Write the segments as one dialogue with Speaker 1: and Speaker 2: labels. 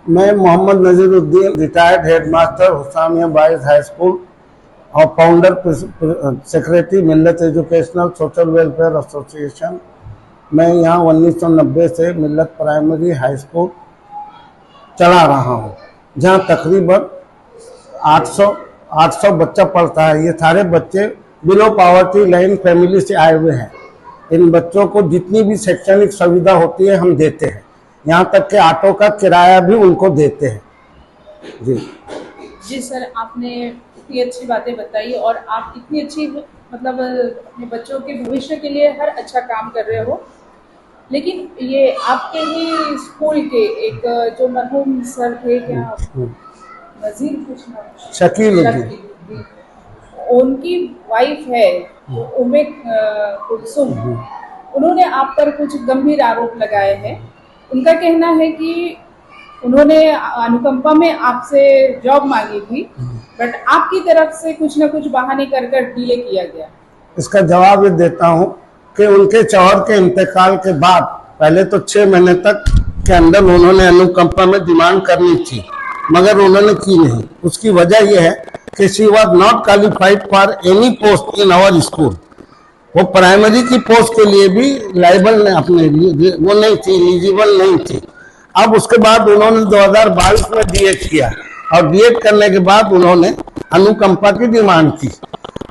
Speaker 1: मैं Mohammad Nazeeruddin, retired headmaster Husamia boys high school और founder secretary Millat educational social welfare association. मैं यहाँ 1990 से मिल्लत प्राइमरी हाई स्कूल चला रहा हूँ, जहाँ तकरीबन 800 बच्चा पढ़ता है। ये सारे बच्चे बिलो पॉवर्टी लाइन फैमिली से आए हुए हैं। इन बच्चों को जितनी भी शैक्षणिक सुविधा होती है हम देते हैं, यहाँ तक कि ऑटो का किराया भी उनको देते हैं।
Speaker 2: जी सर, आपने इतनी अच्छी बातें बताई और आप इतनी अच्छी मतलब अपने बच्चों के भविष्य के लिए हर अच्छा काम कर रहे हो। लेकिन ये आपके ही स्कूल के एक जो मरहूम सर थे, क्या नजीर कुछ नाम,
Speaker 1: शकील,
Speaker 2: उनकी वाइफ है उम्मे कुलसुम, उन्होंने आप पर कुछ गंभीर आरोप लगाए हैं। उनका कहना है कि उन्होंने अनुकंपा में आपसे जॉब मांगी थी, बट आपकी तरफ से कुछ ना कुछ बहाने कर डिले किया गया।
Speaker 1: इसका जवाब ये देता हूँ कि उनके शौहर के इंतकाल के बाद पहले तो 6 महीने तक के अंदर उन्होंने अनुकंपा में डिमांड करनी थी, मगर उन्होंने की नहीं। उसकी वजह यह है कि she was not qualified for any post in our school. वो प्राइमरी की पोस्ट के लिए भी लाइबल अपने लिए वो नहीं थी, एलिजिबल नहीं थी। अब उसके बाद उन्होंने 2022 में बीएड किया और बीएड करने के बाद उन्होंने अनुकंपा की डिमांड की।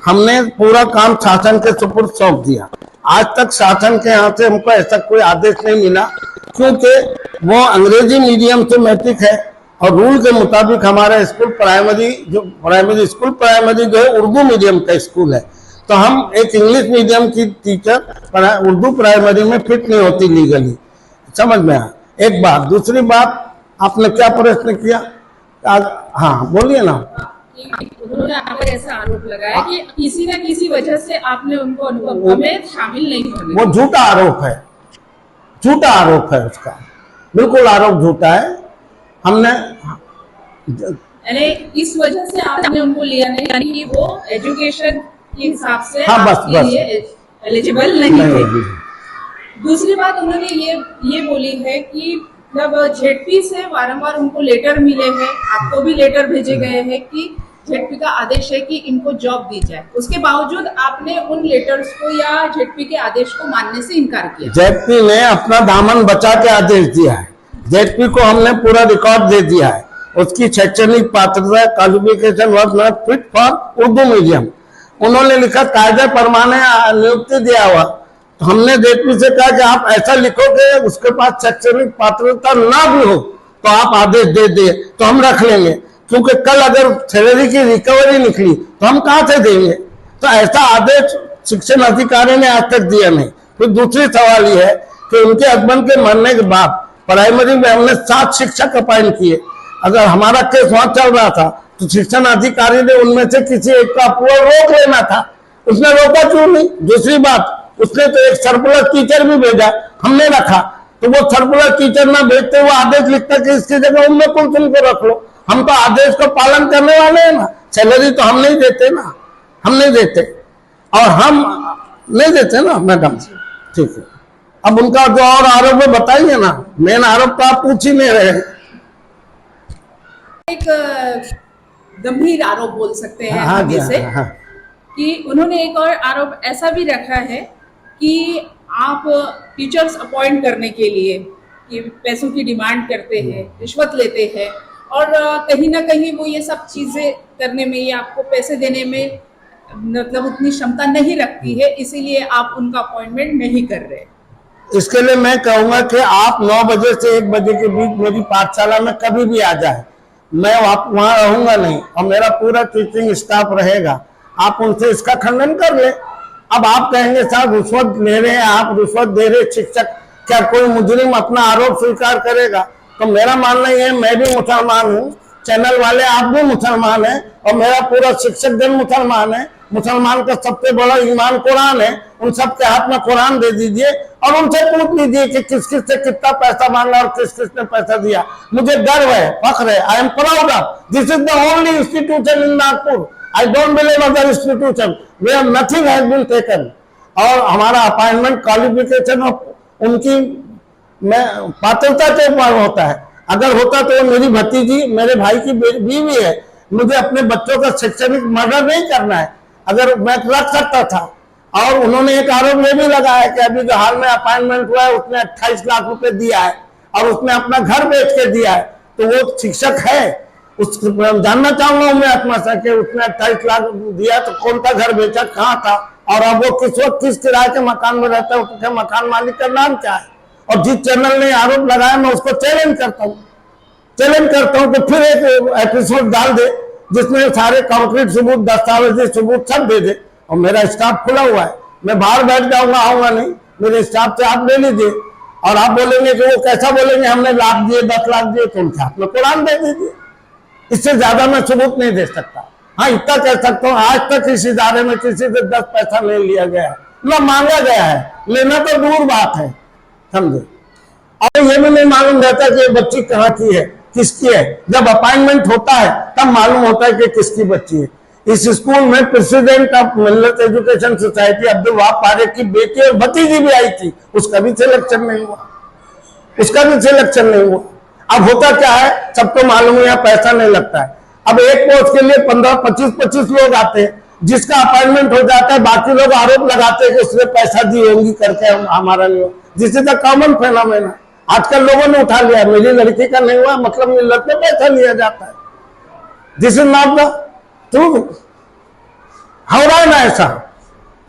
Speaker 1: हमने पूरा काम शासन के सुपुर्द सौंप दिया। आज तक शासन के यहाँ से हमको ऐसा कोई आदेश नहीं मिला, क्योंकि वो अंग्रेजी मीडियम से मैट्रिक है और रूल के मुताबिक हमारा स्कूल प्राइमरी जो है उर्दू मीडियम का स्कूल है। तो हम एक इंग्लिश मीडियम की टीचर उर्दू प्राइमरी में फिट नहीं होती लीगली। समझ में आया एक बात। दूसरी बात, आपने क्या प्रश्न किया? हाँ बोलिए ना।
Speaker 2: उन्होंने आप पर ऐसा आरोप लगाया कि किसी न किसी वजह से आपने उनको अनुकंपा में शामिल नहीं होने।
Speaker 1: वो झूठा आरोप है, झूठा आरोप है उसका, बिल्कुल आरोप झूठा है। हमने
Speaker 2: यानी इस वजह से आपने उनको लिया नहीं, यानी कि वो एजुकेशन के हिसाब से
Speaker 1: आपके लिए
Speaker 2: एलिजिबल नहीं थे। दूसरी बात उन्होंने ये बोली है कि मतलब जेडपी से वारंवार उनको लेटर मिले हैं, आपको भी लेटर भेजे गए हैं कि जेडपी का आदेश है कि इनको जॉब दी जाए। उसके बावजूद आपने उन लेटर्स को या जेडपी के आदेश को मानने से इनकार किया।
Speaker 1: जेडपी ने अपना दामन बचा के आदेश दिया है। जेडपी को हमने पूरा रिकॉर्ड दे दिया है। उसकी शैक्षणिक पात्रता qualification was not fit for Urdu medium. उन्होंने लिखा कायदे परमाने नियुक्ति दिया हुआ। तो हमने जेडपी से कहा कि आप ऐसा लिखो कि उसके पास शैक्षणिक पात्रता ना भी हो तो आप आदेश दे दे तो हम रख लेंगे, क्योंकि कल अगर सैलरी की रिकवरी निकली तो हम कहाँ से देंगे। तो ऐसा आदेश शिक्षण अधिकारी ने आज तक दिया नहीं। फिर दूसरी सवाल यह है कि उनके हस्बैंड के मरने के बाद प्राइमरी में हमने 7 शिक्षक अपॉइंट किए। अगर हमारा केस वहां चल रहा था तो शिक्षण अधिकारी ने उनमें से किसी एक का अप्रूवल रोक लेना था, उसने रोका क्यों नहीं? दूसरी बात, उसने तो एक सरप्लस टीचर भी भेजा, हमने रखा। तो वो सरप्लस टीचर ना भेजते हुए आदेश लिखता कि इसकी जगह उनमें कुलसुम को रख लो। हम तो आदेश को पालन करने वाले हैं ना। सैलरी तो हम नहीं देते ना, हम नहीं देते और हम नहीं देते ना मैडम। ठीक है, अब उनका जो और आरोप है बताइए ना। मेन आरोप तो आप पूछ ही नहीं रहे।
Speaker 2: एक गंभीर आरोप बोल सकते हैं
Speaker 1: हाँ,
Speaker 2: हम इसे,
Speaker 1: हाँ।
Speaker 2: कि उन्होंने एक और आरोप ऐसा भी रखा है कि आप टीचर्स अपॉइंट करने के लिए कि पैसों की डिमांड करते हैं, रिश्वत लेते हैं और कहीं ना कहीं वो ये सब चीजें करने में, ये आपको पैसे देने में मतलब उतनी क्षमता नहीं रखती है, इसीलिए आप उनका अपॉइंटमेंट नहीं कर रहे।
Speaker 1: इसके लिए मैं कहूंगा कि आप 9 बजे से 1 बजे के बीच मेरी पाठशाला में कभी भी आ जाए, मैं वहां रहूंगा नहीं और मेरा पूरा टीचिंग स्टाफ रहेगा। आप उनसे इसका खंडन कर ले। अब आप कहेंगे साहब रिश्वत ले रहे हैं, आप रिश्वत दे रहे शिक्षक, क्या कोई मुजरिम अपना आरोप स्वीकार करेगा? तो मेरा मानना यह है, मैं भी मुसलमान हूँ, चैनल वाले आप भी मुसलमान हैं और मेरा पूरा शिक्षक दल मुसलमान है। मुसलमान का सबसे बड़ा ईमान कुरान है। उन सबके हाथ में कुरान दे दीजिए और उनसे पूछ लीजिए कि किस किस से कितना पैसा मांगा और किस किस ने पैसा दिया। मुझे गर्व है, फख्र है, I am proud of this is the only institution in Nagpur. I don't believe other institution where nothing has been taken. और हमारा अपॉइंटमेंट क्वालिफिकेशन और उनकी पात्रता के ऊपर होता है। अगर होता तो वो मेरी भतीजी मेरे भाई की बीवी है, मुझे अपने बच्चों का शैक्षणिक मर्डर नहीं करना है, अगर मैं रख सकता था। और उन्होंने एक आरोप ये भी लगाया कि अभी जो हाल में अपॉइंटमेंट हुआ है उसने 28 लाख रुपए दिया है और उसने अपना घर बेच के दिया है, तो वो शिक्षक है? उस जानना चाहूंगा मैं आत्मा से कि उसने 28 लाख दिया तो कौन सा घर बेचा, कहाँ था, और अब वो किस वक्त किस किराए के मकान में रहता है, उसके मकान मालिक का नाम क्या है? और जिस चैनल ने आरोप लगाया मैं उसको चैलेंज करता हूँ तो फिर एक एपिसोड डाल दे जिसमें सारे कंक्रीट सबूत, दस्तावेजी सबूत सब दे दे। और मेरा स्टाफ खुला हुआ है, मैं बाहर बैठ जाऊंगा, आऊंगा नहीं, मेरे स्टाफ से आप ले लीजिए। और आप बोलेंगे कि वो कैसा बोलेंगे हमने लाख दिए 10 लाख दिए, तो उनके हाथ में कुरान दे दीजिए। इससे ज्यादा मैं सबूत नहीं दे सकता। हाँ, इतना कह सकता हूँ आज तक इस इदारे में किसी से 10 पैसा नहीं लिया गया है, न मांगा गया है, लेना तो दूर बात है, समझे। और ये भी नहीं मालूम रहता कि ये बच्ची कहाँ की है, किसकी है। जब अपॉइंटमेंट होता है तब मालूम होता है कि किसकी बच्ची है। इस स्कूल में president of Millat education society Abdul Wahab Parekh की बेटी और भतीजी भी आई थी, उसका भी सिलेक्शन नहीं हुआ। अब होता क्या है, सबको मालूम है पैसा नहीं लगता है। अब एक पोस्ट के लिए 15-25 लोग आते हैं, जिसका अपॉइंटमेंट हो जाता है बाकी लोग आरोप लगाते हैं कि उसने पैसा दी होंगी करके हमारा नहीं हुआ। This is a common phenomena. आजकल लोगों ने उठा लिया, मेरी लड़की का नहीं हुआ मतलब मिल्लत में पैसा लिया जाता है। This is not the truth. हो रहा है ना ऐसा?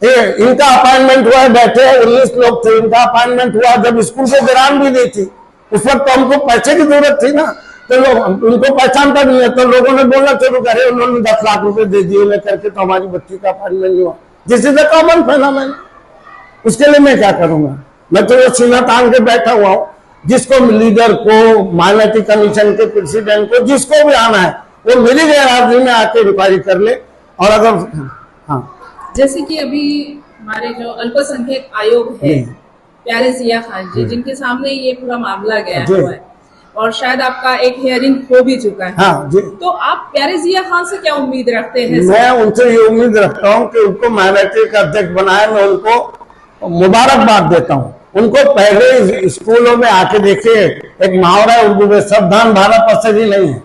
Speaker 1: इनका अपॉइंटमेंट हुआ है, बैठे 19 लोग थे, इनका अपॉइंटमेंट हुआ जब स्कूल से ग्रांट भी नहीं थी, उस वक्त तो हमको पैसे की जरूरत थी ना, तो लोग उनको पहचानता नहीं है, तो लोगों ने बोलना शुरू करे उन्होंने 10 लाख रुपए दे दिए उन्हें करके, तो हमारी बच्ची का अपॉइंटमेंट नहीं हुआ। This is a common phenomena. उसके लिए मैं क्या करूंगा? मैं तो सीना तान के बैठा हुआ हूँ। जिसको लीडर को, माइनॉरिटी कमीशन के प्रेसिडेंट को, जिसको भी आना है वो मेरी गैरहाजिरी में आके इंक्वायरी कर ले। और अगर हाँ,
Speaker 2: जैसे कि अभी हमारे जो अल्पसंख्यक आयोग है प्यारे जिया खान जी, जिनके सामने ये पूरा मामला गया हुआ है और शायद आपका एक हियरिंग हो भी चुका है,
Speaker 1: हाँ जी,
Speaker 2: तो आप प्यारे जिया खान से क्या उम्मीद रखते हैं?
Speaker 1: मैं उनसे ये उम्मीद रखता हूँ कि उनको माइनॉरिटी का अध्यक्ष बनाए। मैं उनको मुबारकबाद देता हूँ। उनको पहले स्कूलों में आके देखिए, एक मुहावरा है उर्दू में, सावधान भारत पसरी नहीं है।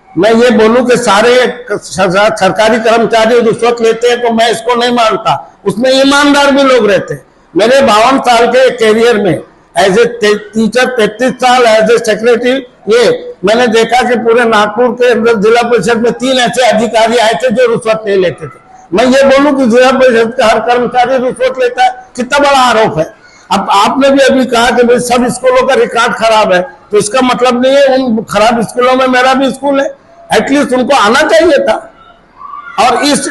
Speaker 1: मैं ये बोलूं कि सारे सरकारी कर्मचारी रिश्वत लेते हैं तो मैं इसको नहीं मानता, उसमें ईमानदार भी लोग रहते हैं। मेरे 52 साल के कैरियर में एज ए टीचर, 33 साल एज ए सेक्रेटरी, ये मैंने देखा कि पूरे नागपुर के अंदर जिला परिषद में 3 ऐसे अधिकारी आए थे जो रिश्वत नहीं लेते थे। मैं ये बोलूं कि जिला परिषद का हर कर्मचारी रिश्वत लेता है, कितना बड़ा आरोप है। अब आपने भी अभी कहा कि भाई सब स्कूलों का रिकॉर्ड खराब है, तो इसका मतलब नहीं है उन खराब स्कूलों में मेरा भी स्कूल है। एटलीस्ट उनको आना चाहिए था। और इस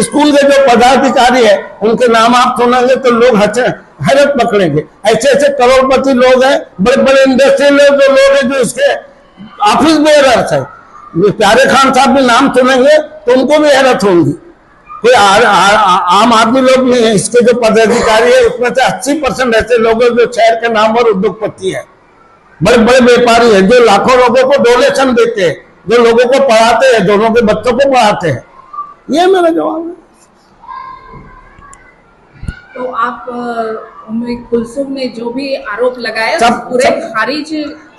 Speaker 1: स्कूल के जो पदाधिकारी है उनके नाम आप सुनेंगे तो लोग हैरत पकड़ेंगे। ऐसे ऐसे करोड़पति लोग हैं, बड़े बड़े इंडस्ट्रियल लोग हैं जो इसके ऑफिस बेयरर्स है। प्यारे खान साहब भी नाम सुनेंगे तो उनको भी हैरत होगी। कोई आम आदमी लोग नहीं है। इसके जो पदाधिकारी है उसमें से 80% ऐसे लोग हैं जो शहर के नाम और उद्योगपति है, बड़े बड़े व्यापारी है जो लाखों लोगों को डोनेशन देते हैं, जो लोगों को पढ़ाते हैं, दोनों के बच्चों को पढ़ाते हैं। ये मेरा जवाब है।
Speaker 2: तो आप उम्मे कुलसुम ने जो भी आरोप लगाया
Speaker 1: सब
Speaker 2: पूरे खारिज?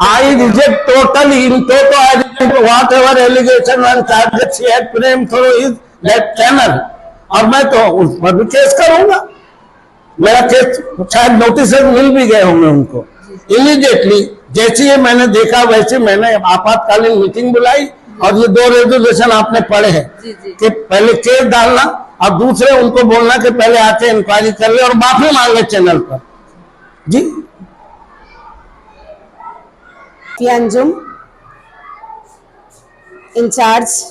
Speaker 1: I reject totally in total I reject whatever allegation and charges she had framed through his that channel. और मैं तो उस पर भी केस करूंगा। मेरा केस शायद नोटिस मिल भी गए होंगे उनको। इमीडिएटली जैसे ही मैंने देखा वैसे मैंने आपातकालीन मीटिंग बुलाई और ये 2 रेजोल्यूशन आपने पढ़े हैं कि पहले केस डालना और दूसरे उनको बोलना कि पहले आके इंक्वायरी कर ले और माफी मांगे चैनल पर। जी
Speaker 3: अंजुम, इंचार्ज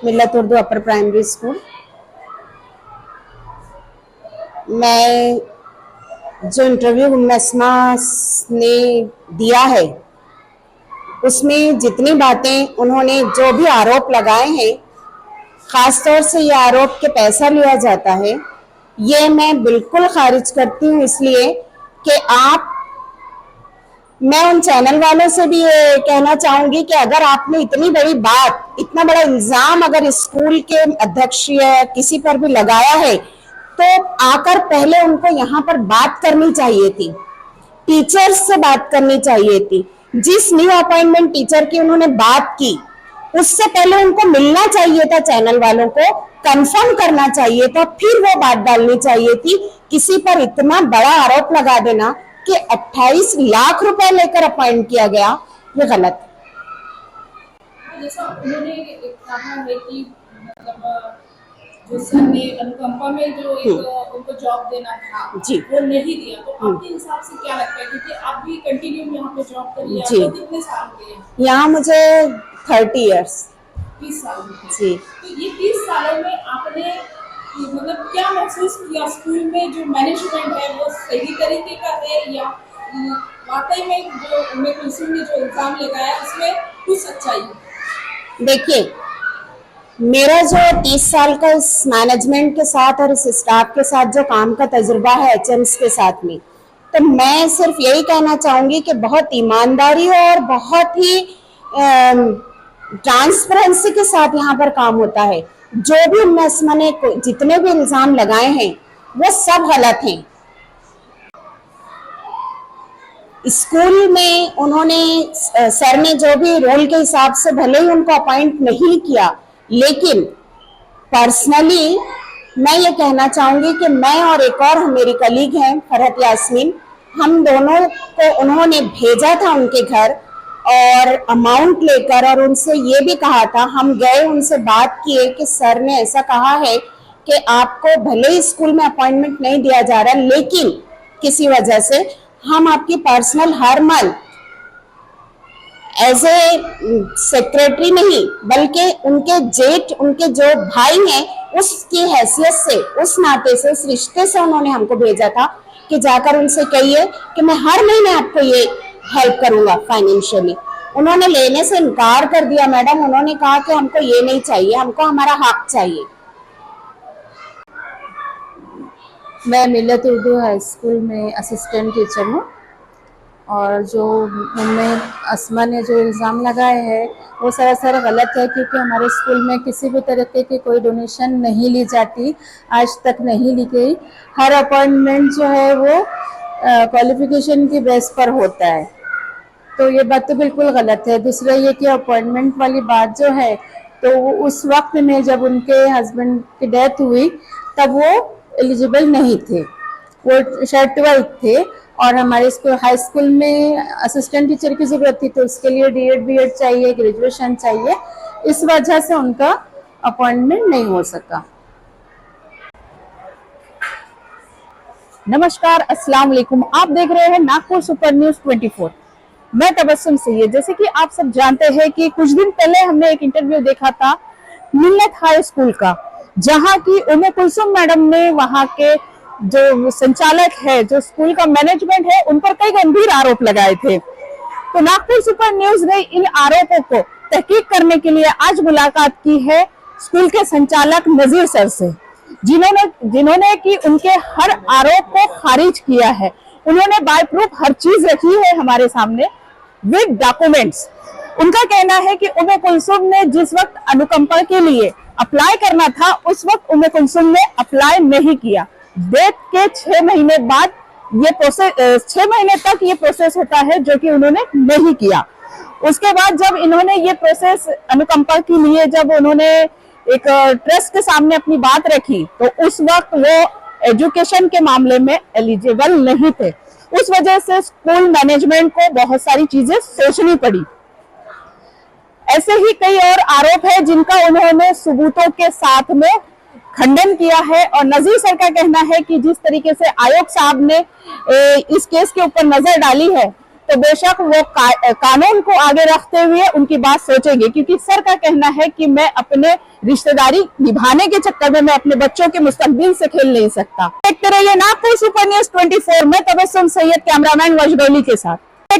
Speaker 3: मिल्लत उर्दू अपर प्राइमरी स्कूल। मैं जो इंटरव्यू नस्मा ने दिया है उसमें जितनी बातें उन्होंने जो भी आरोप लगाए हैं, खासतौर से ये आरोप के पैसा लिया जाता है, ये मैं बिल्कुल खारिज करती हूँ। इसलिए कि मैं उन चैनल वालों से भी ये कहना चाहूंगी कि अगर आपने इतनी बड़ी बात, इतना बड़ा इल्जाम अगर स्कूल के अध्यक्ष या किसी पर भी लगाया है तो आकर पहले उनको यहाँ पर बात करनी चाहिए थी, टीचर्स से बात करनी चाहिए थी जिस न्यू अपॉइंटमेंट टीचर की उन्होंने बात की उससे पहले उनको मिलना चाहिए था, चैनल वालों को कंफर्म करना चाहिए था, फिर वो बात डालनी चाहिए थी। किसी पर इतना बड़ा आरोप लगा देना कि 28 लाख रुपए लेकर अपॉइंट किया गया, ये गलत है।
Speaker 2: जैसा उन्होंने कहा है कि मतलब जो सर ने अनुकंपा में जो एक उनको जॉब देना था
Speaker 3: जी,
Speaker 2: वो नहीं दिया, तो आपके हिसाब से क्या लगता है, क्योंकि आप भी कंटिन्यू यहाँ पे जॉब कर रही हैं,
Speaker 3: जी।
Speaker 2: आपको कितने साल हो गए?
Speaker 3: यहाँ मुझे 30 इयर्स
Speaker 2: 30 साल हो गए।
Speaker 3: जी।
Speaker 2: तो ये 30 सालों में आपने मतलब क्या महसूस किया, स्कूल में जो मैनेजमेंट है वो सही तरीके का है, या वाकई में जो उम्मे कुलसुम ने जो इल्जाम लगाया उसमें कुछ सच्चाई है?
Speaker 3: देखिए, मेरा जो 30 साल का इस मैनेजमेंट के साथ और इस स्टाफ के साथ जो काम का तजुर्बा है एचएम्स के साथ में, तो मैं सिर्फ यही कहना चाहूंगी कि बहुत ईमानदारी और बहुत ही ट्रांसपेरेंसी के साथ यहाँ पर काम होता है। जो भी उम्मे ने जितने भी इल्जाम लगाए हैं वो सब गलत हैं। स्कूल में उन्होंने सर ने जो भी रूल के हिसाब से भले ही उनको अपॉइंट नहीं किया, लेकिन पर्सनली मैं ये कहना चाहूंगी कि मैं और एक और मेरी कलीग हैं फरहत यास्मीन, हम दोनों को उन्होंने भेजा था उनके घर और अमाउंट लेकर, और उनसे ये भी कहा था, हम गए उनसे बात किए कि सर ने ऐसा कहा है कि आपको भले ही स्कूल में अपॉइंटमेंट नहीं दिया जा रहा, लेकिन किसी वजह से हम आपकी पर्सनल हर मंथ एज ए सेक्रेटरी नहीं बल्कि उनके जेठ, उनके जो भाई हैं उसकी हैसियत से, उस नाते से, उस रिश्ते से उन्होंने हमको भेजा था कि जाकर उनसे कहिए कि मैं हर महीने आपको ये हेल्प करूंगा फाइनेंशियली। उन्होंने लेने से इनकार कर दिया मैडम। उन्होंने कहा कि हमको ये नहीं चाहिए, हमको हमारा हक चाहिए।
Speaker 4: मैं मिलत उर्दू हाई स्कूल में असिस्टेंट टीचर हूँ, और जो उनमें अस्मा ने जो इल्ज़ाम लगाए हैं वो सरासर गलत है, क्योंकि हमारे स्कूल में किसी भी तरीके की कोई डोनेशन नहीं ली जाती, आज तक नहीं ली गई। हर अपॉइंटमेंट जो है वो क्वालिफिकेशन की बेस पर होता है, तो ये बात तो बिल्कुल गलत है। दूसरा ये कि अपॉइंटमेंट वाली बात जो है, तो उस वक्त में जब उनके हस्बैंड की डेथ हुई तब वो एलिजिबल नहीं थे, वो शायद 12th थे, और हमारे स्कूल हाई स्कूल में असिस्टेंट टीचर की ज़रूरत थी, तो उसके लिए डीएड बीएड चाहिए, ग्रेजुएशन चाहिए, इस वजह से उनका अपॉइंटमेंट नहीं हो सका।
Speaker 5: नमस्कार, अस्सलाम वालेकुम। आप देख रहे हैं नागपुर सुपर न्यूज 24। मैं तबस्सुम सैयद। जैसे कि आप सब जानते हैं कि कुछ दिन पहले हमने एक इंटरव्यू देखा था मिल्लत हाई स्कूल का, जहां की उम्मे कुलसुम मैडम ने वहां के जो संचालक है, जो स्कूल का मैनेजमेंट है, उन पर कई गंभीर आरोप लगाए थे। तो नागपुर सुपर न्यूज ने इन आरोपों को तहकीक करने के लिए आज मुलाकात की है स्कूल के संचालक नजीर सर से, जिन्होंने कि उनके हर आरोप को खारिज किया है। उन्होंने बाय प्रूफ हर चीज रखी है हमारे सामने विद डॉक्यूमेंट्स। उनका कहना है कि उम्मे कुलसुम ने जिस वक्त अनुकंपा के लिए अप्लाई करना था, उस वक्त उम्मे कुलसुम ने अप्लाई नहीं किया। डेथ के 6 महीने बाद ये प्रोसेस, 6 महीने तक ये प्रोसेस होता है, जो कि उन्होंने नहीं किया। उसके बाद जब इन्होंने ये प्रोसेस अनुकंपा के लिए, जब उन्होंने एक ट्रस्ट के सामने अपनी बात रखी, तो उस वक्त वो एजुकेशन के मामले में एलिजिबल नहीं थे। उस वजह से स्कूल मैनेजमेंट को बहुत सारी चीजें सोचनी पड़ी। ऐसे ही कई और आरोप है जिनका उन्होंने सबूतों के साथ में खंडन किया है। और नजीर सर का कहना है कि जिस तरीके से आयोग साहब ने इस केस के ऊपर नजर डाली है, तो बेशक वो कानून को आगे रखते हुए उनकी बात सोचेंगे, क्योंकि सर का कहना है कि मैं अपने रिश्तेदारी निभाने के चक्कर में मैं अपने बच्चों के मुस्तकबिल से खेल नहीं सकता। देखते रहिए नागपुर सुपर न्यूज 24 में तबस्सुम सैयद, कैमरामैन वजदौली के साथ।